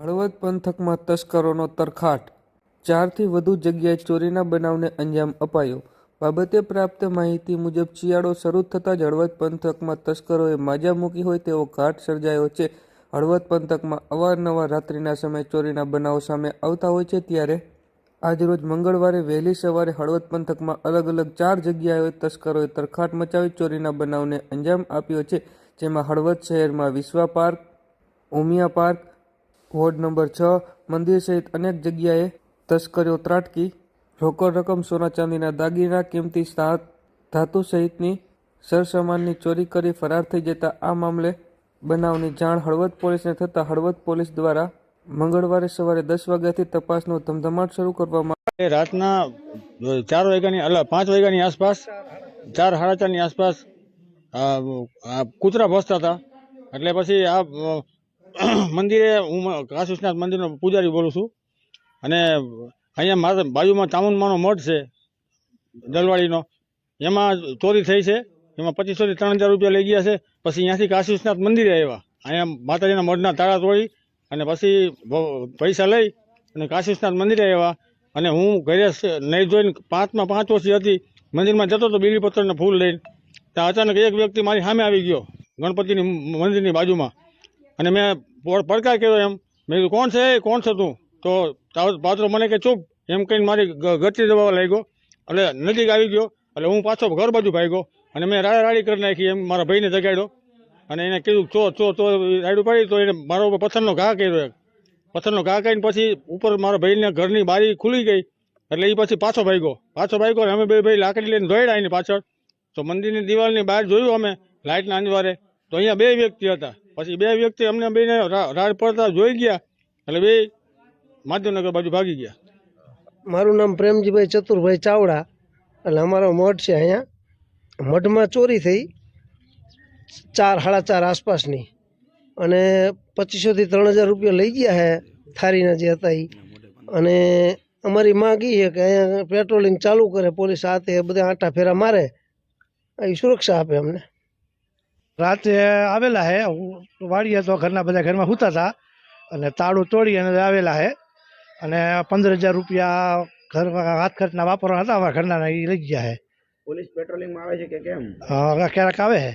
હળવદ પંથકમાં તસ્કરોનો તરખાટ, 4થી વધુ જગ્યાએ ચોરીના બનાવને અંજામ અપાયો. બાબતે પ્રાપ્ત માહિતી મુજબ શિયાળો શરૂ થતાં જ હળવદ પંથકમાં તસ્કરોએ માજા મૂકી હોય તેવો ઘાટ સર્જાયો છે. હળવદ પંથકમાં અવારનવાર રાત્રિના સમયે ચોરીના બનાવો સામે આવતા હોય છે, ત્યારે આજરોજ મંગળવારે વહેલી સવારે હળવદ પંથકમાં અલગ અલગ 4 જગ્યાએ તસ્કરોએ તરખાટ મચાવી ચોરીના બનાવને અંજામ આપ્યો છે. જેમાં હળવદ શહેરમાં Vishwa park, Umiya park, ward number 6, મંદિર સહિત અનેક જગ્યાએ તસ્કરીઓ ત્રાટકી રોકડ રકમ, સોના ચાંદીના દાગીના, કિંમતી ધાતુ સહિતની સરસામાનની ચોરી કરી ફરાર થઈ જતા આ મામલે બનાવની જાણ હળવદ પોલીસને થતાં હળવદ પોલીસ દ્વારા મંગળવારે સવારે 10 વાગ્યાથી તપાસનો ધમધમાટ શરૂ કરવામાં રાતના 4 વાગ્યાની 5 વાગ્યાની આસપાસ 4 સાડા 4ની આસપાસ કૂતરા ભસતા હતા. એટલે પછી આ મંદિરે, હું કાશી વિશ્વનાથ મંદિરનો પૂજારી બોલું છું, અને અહીંયા મારા બાજુમાં ચામુંડમાનો મઠ છે દલવાડીનો, એમાં ચોરી થઈ છે. એમાં 2500 થી 3000 રૂપિયા લઈ ગયા છે. પછી અહીંયાથી કાશી વિશ્વનાથ મંદિરે આવ્યા, અહીંયા માતાજીના મઢના તાળા તોડી અને પછી પૈસા લઈ અને કાશી વિશ્વનાથ મંદિરે આવ્યા. અને હું ઘરે નહીં જોઈને 5માં 5 વર્ષથી હતી, મંદિરમાં જતો હતો બીલીપત્રને ફૂલ લઈને. ત્યાં અચાનક એક વ્યક્તિ મારી સામે આવી ગયો ગણપતિની મંદિરની બાજુમાં, અને મેં પડકાર કર્યો. એમ મેં કીધું, કોણ છે તું? તો પાત્રો મને કે ચૂપ એમ કહીને મારી ગતિ દબાવવા લાગ્યો. એટલે નજીક આવી ગયો, એટલે હું પાછો ઘર બાજુ ભાગ્યો અને મેં રાડી કરી નાખી. એમ મારા ભાઈને જગાડ્યો અને એને કીધું ચો રાડું પાડી. તો એને મારા ઉપર પથ્થરનો ઘા કર્યો. પથ્થરનો ઘા કરીને પછી ઉપર મારા ભાઈને ઘરની બારી ખુલી ગઈ, એટલે એ પછી પાછો ભાગ્યો. અમે બે ભાઈ લાકડી લઈને દોડ્યા એની પાછળ. તો મંદિરની દિવાલની બહાર જોયું અમે લાઇટના અંજવારે, તો અહીંયા 2 વ્યક્તિ હતા. પછી 2 વ્યક્તિ અમને બેને રાડ પડતા જોઈ ગયા, એટલે 2 માધવનગર બાજુ ભાગી ગયા. મારું નામ પ્રેમજીભાઈ ચતુરભાઈ ચાવડા. એટલે અમારો મઠ છે. અહીંયા મઠમાં ચોરી થઈ 4 સાડા 4 આસપાસની, અને 2500 થી 3000 રૂપિયા લઈ ગયા છે થારીના જે હતા એ. અને અમારી માંગ એ છે કે અહીંયા પેટ્રોલિંગ ચાલુ કરે પોલીસ, આ તે બધા આંટા ફેરા મારે, એ સુરક્ષા આપે અમને. રાતે આવેલા હે વાડીએ, તો ઘરમાં સૂતા હતા અને તાળું તોડી અને આવેલા હે, અને 15000 રૂપિયા ઘર હાથ ખર્ચના વાપરવાના હતા અમારા ઘરના, એ લઈ ગયા હે. પોલીસ પેટ્રોલિંગમાં આવે છે કે કેમ? હા, ક્યારેક આવે હે.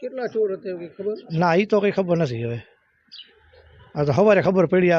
કેટલા ચોર હતા ખબર? ના, એ તો કંઈ ખબર નથી. હવે આ તો સવારે ખબર પડી.